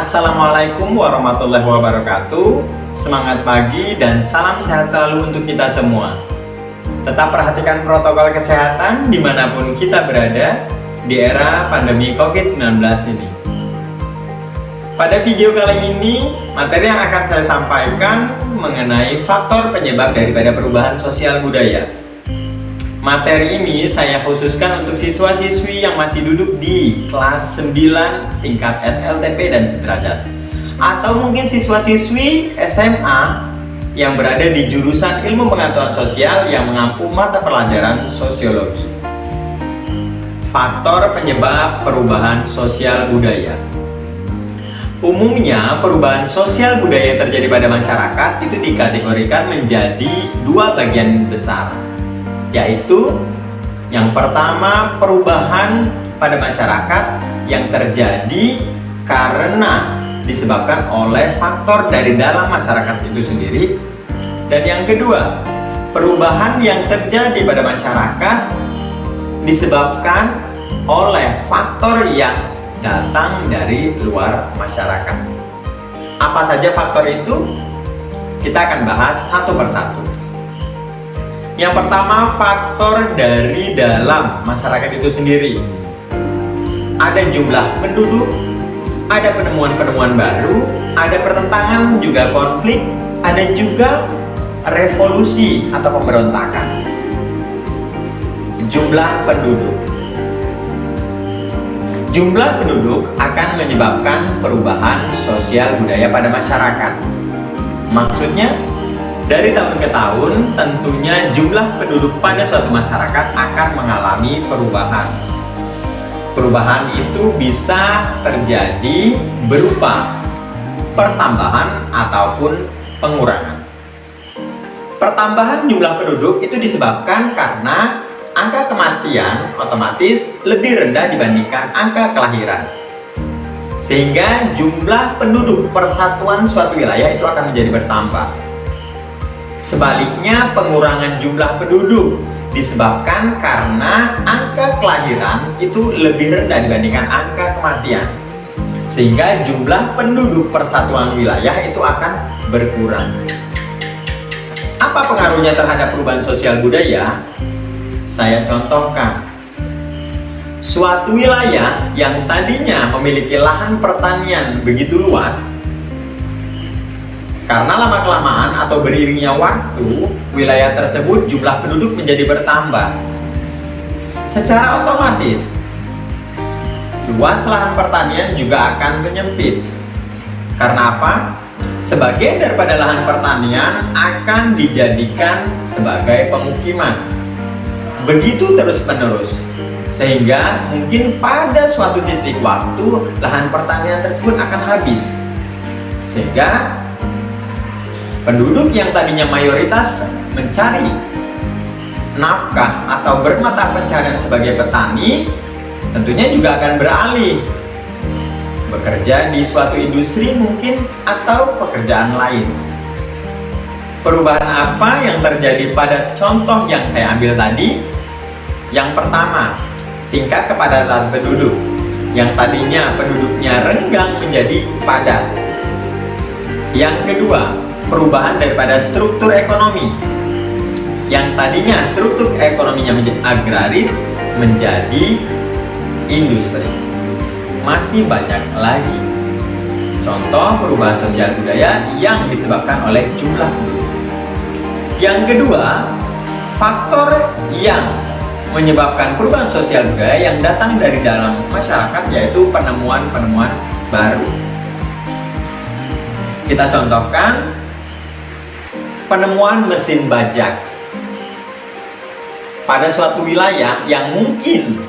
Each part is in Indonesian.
Assalamualaikum warahmatullahi wabarakatuh. Semangat pagi dan salam sehat selalu untuk kita semua. Tetap perhatikan protokol kesehatan dimanapun kita berada di era pandemi COVID-19 ini. Pada video kali ini, materi yang akan saya sampaikan mengenai faktor penyebab daripada perubahan sosial budaya. Materi ini saya khususkan untuk siswa-siswi yang masih duduk di kelas 9 tingkat SLTP dan sederajat, atau mungkin siswa-siswi SMA yang berada di jurusan ilmu pengetahuan sosial yang mengampu mata pelajaran sosiologi. Faktor penyebab perubahan sosial budaya. Umumnya, perubahan sosial budaya yang terjadi pada masyarakat itu dikategorikan menjadi dua bagian besar, yaitu yang pertama, perubahan pada masyarakat yang terjadi karena disebabkan oleh faktor dari dalam masyarakat itu sendiri, dan yang kedua, perubahan yang terjadi pada masyarakat disebabkan oleh faktor yang datang dari luar masyarakat. Apa saja faktor itu? Kita akan bahas satu persatu. Yang pertama, faktor dari dalam masyarakat itu sendiri. Ada jumlah penduduk, ada penemuan-penemuan baru, ada pertentangan, juga konflik, ada juga revolusi atau pemberontakan. Jumlah penduduk. Jumlah penduduk akan menyebabkan perubahan sosial budaya pada masyarakat. Maksudnya, dari tahun ke tahun, tentunya jumlah penduduk pada suatu masyarakat akan mengalami perubahan. Perubahan itu bisa terjadi berupa pertambahan ataupun pengurangan. Pertambahan jumlah penduduk itu disebabkan karena angka kematian otomatis lebih rendah dibandingkan angka kelahiran, sehingga jumlah penduduk persatuan suatu wilayah itu akan menjadi bertambah. Sebaliknya, pengurangan jumlah penduduk disebabkan karena angka kelahiran itu lebih rendah dibandingkan angka kematian, sehingga jumlah penduduk persatuan wilayah itu akan berkurang. Apa pengaruhnya terhadap perubahan sosial budaya? Saya contohkan. Suatu wilayah yang tadinya memiliki lahan pertanian begitu luas, karena lama-kelamaan atau beriringnya waktu, wilayah tersebut jumlah penduduk menjadi bertambah. Secara otomatis, luas lahan pertanian juga akan menyempit. Karena apa? Sebagian daripada lahan pertanian akan dijadikan sebagai pemukiman. Begitu terus-menerus, sehingga mungkin pada suatu titik waktu lahan pertanian tersebut akan habis, sehingga penduduk yang tadinya mayoritas mencari nafkah atau bermata pencarian sebagai petani tentunya juga akan beralih bekerja di suatu industri mungkin atau pekerjaan lain. Perubahan apa yang terjadi pada contoh yang saya ambil tadi? Yang pertama, tingkat kepadatan penduduk yang tadinya penduduknya renggang menjadi padat. Yang kedua, perubahan daripada struktur ekonomi yang tadinya struktur ekonominya menjadi agraris menjadi industri. Masih banyak lagi contoh perubahan sosial budaya yang disebabkan oleh jumlah penduduk. Yang kedua, faktor yang menyebabkan perubahan sosial budaya yang datang dari dalam masyarakat, yaitu penemuan-penemuan baru. Kita contohkan penemuan mesin bajak pada suatu wilayah yang mungkin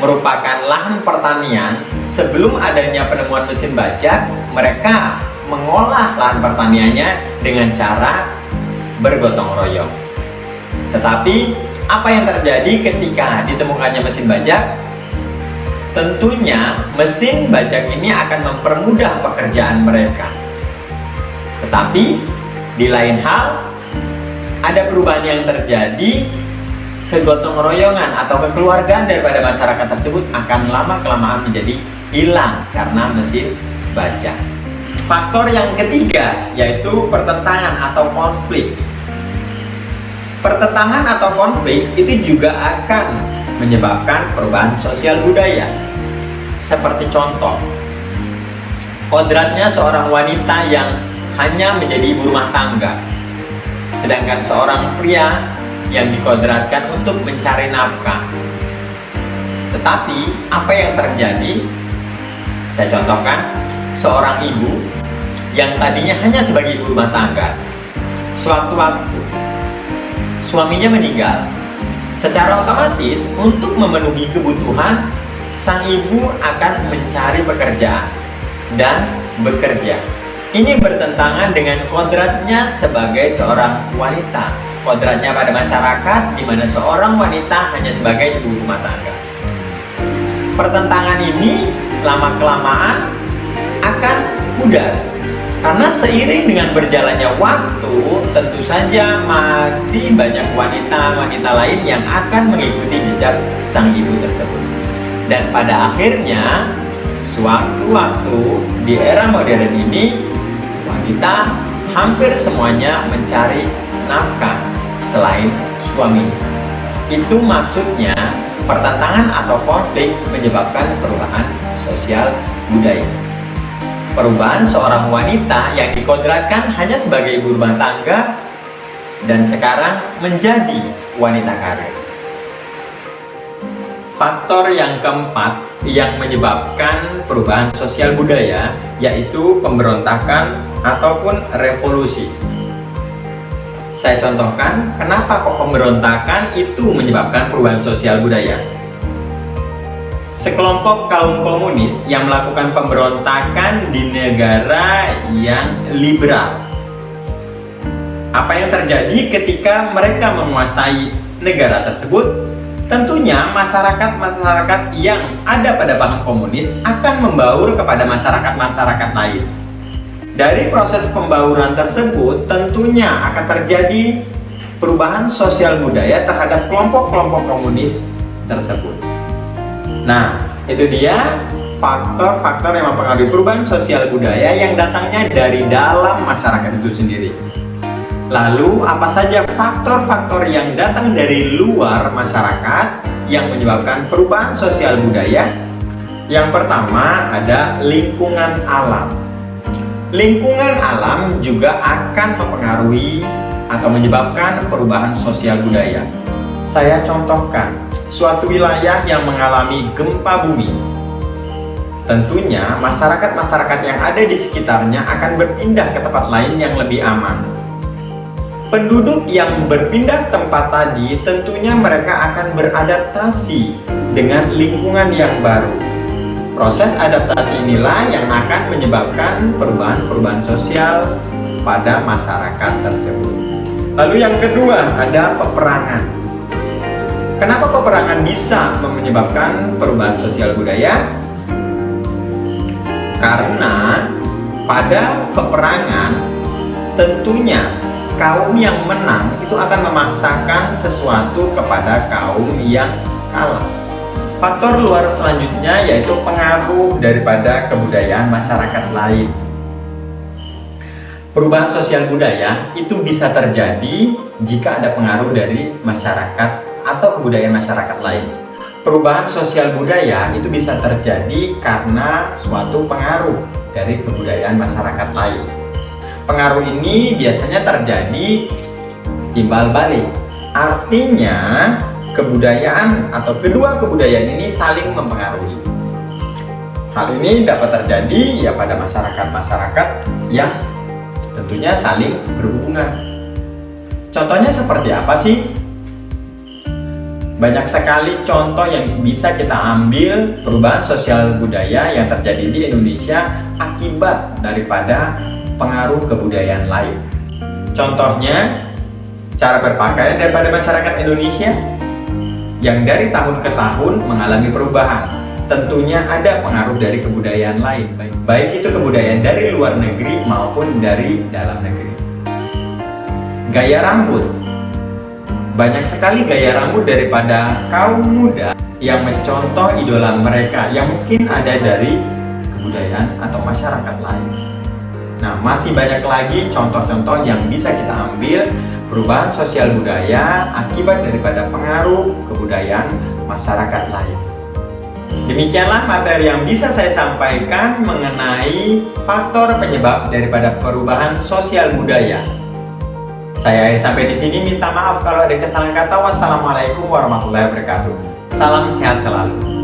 merupakan lahan pertanian. Sebelum adanya penemuan mesin bajak, mereka mengolah lahan pertaniannya dengan cara bergotong royong. Tetapi apa yang terjadi ketika ditemukannya mesin bajak? Tentunya mesin bajak ini akan mempermudah pekerjaan mereka. Tetapi di lain hal, ada perubahan yang terjadi, kegotong royongan atau kekeluargaan daripada masyarakat tersebut akan lama-kelamaan menjadi hilang karena mesin baca. Faktor yang ketiga yaitu pertentangan atau konflik. Pertentangan atau konflik itu juga akan menyebabkan perubahan sosial budaya. Seperti contoh, kodratnya seorang wanita yang hanya menjadi ibu rumah tangga, sedangkan seorang pria yang dikodratkan untuk mencari nafkah. Tetapi apa yang terjadi? Saya contohkan, seorang ibu yang tadinya hanya sebagai ibu rumah tangga, sewaktu-waktu suaminya meninggal, secara otomatis untuk memenuhi kebutuhan, sang ibu akan mencari pekerjaan dan bekerja. Ini bertentangan dengan kodratnya sebagai seorang wanita, kodratnya pada masyarakat di mana seorang wanita hanya sebagai ibu rumah tangga. Pertentangan ini lama-kelamaan akan pudar karena seiring dengan berjalannya waktu, tentu saja masih banyak wanita-wanita lain yang akan mengikuti jejak sang ibu tersebut. Dan pada akhirnya, sewaktu-waktu di era modern ini, wanita hampir semuanya mencari nafkah selain suami. Itu maksudnya pertentangan atau konflik menyebabkan perubahan sosial budaya. Perubahan seorang wanita yang dikodratkan hanya sebagai ibu rumah tangga dan sekarang menjadi wanita karir. Faktor yang keempat yang menyebabkan perubahan sosial budaya yaitu pemberontakan ataupun revolusi. Saya contohkan, kenapa kok pemberontakan itu menyebabkan perubahan sosial budaya? Sekelompok kaum komunis yang melakukan pemberontakan di negara yang liberal. Apa yang terjadi ketika mereka menguasai negara tersebut? Tentunya masyarakat-masyarakat yang ada pada paham komunis akan membaur kepada masyarakat-masyarakat lain. Dari proses pembauran tersebut tentunya akan terjadi perubahan sosial budaya terhadap kelompok-kelompok komunis tersebut. Nah, itu dia faktor-faktor yang mempengaruhi perubahan sosial budaya yang datangnya dari dalam masyarakat itu sendiri. Lalu, apa saja faktor-faktor yang datang dari luar masyarakat yang menyebabkan perubahan sosial budaya? Yang pertama ada lingkungan alam. Lingkungan alam juga akan mempengaruhi atau menyebabkan perubahan sosial budaya. Saya contohkan, suatu wilayah yang mengalami gempa bumi. Tentunya masyarakat-masyarakat yang ada di sekitarnya akan berpindah ke tempat lain yang lebih aman. Penduduk yang berpindah tempat tadi tentunya mereka akan beradaptasi dengan lingkungan yang baru. Proses adaptasi inilah yang akan menyebabkan perubahan-perubahan sosial pada masyarakat tersebut. Lalu yang kedua ada peperangan. Kenapa peperangan bisa menyebabkan perubahan sosial budaya? Karena pada peperangan tentunya kaum yang menang itu akan memaksakan sesuatu kepada kaum yang kalah. Faktor luar selanjutnya yaitu pengaruh daripada kebudayaan masyarakat lain. Perubahan sosial budaya itu bisa terjadi jika ada pengaruh dari masyarakat atau kebudayaan masyarakat lain. Perubahan sosial budaya itu bisa terjadi karena suatu pengaruh dari kebudayaan masyarakat lain. Pengaruh ini biasanya terjadi timbal balik. Artinya kebudayaan atau kedua kebudayaan ini saling mempengaruhi. Hal ini dapat terjadi ya pada masyarakat-masyarakat yang tentunya saling berhubungan. Contohnya seperti apa sih? Banyak sekali contoh yang bisa kita ambil perubahan sosial budaya yang terjadi di Indonesia akibat daripada pengaruh kebudayaan lain. Contohnya, cara berpakaian daripada masyarakat Indonesia yang dari tahun ke tahun mengalami perubahan. Tentunya ada pengaruh dari kebudayaan lain, baik itu kebudayaan dari luar negeri maupun dari dalam negeri. Gaya rambut. Banyak sekali gaya rambut daripada kaum muda yang mencontoh idola mereka yang mungkin ada dari kebudayaan atau masyarakat lain. Nah, masih banyak lagi contoh-contoh yang bisa kita ambil perubahan sosial budaya akibat daripada pengaruh kebudayaan masyarakat lain. Demikianlah materi yang bisa saya sampaikan mengenai faktor penyebab daripada perubahan sosial budaya. Saya sampai di sini, minta maaf kalau ada kesalahan kata. Wassalamualaikum warahmatullahi wabarakatuh. Salam sehat selalu.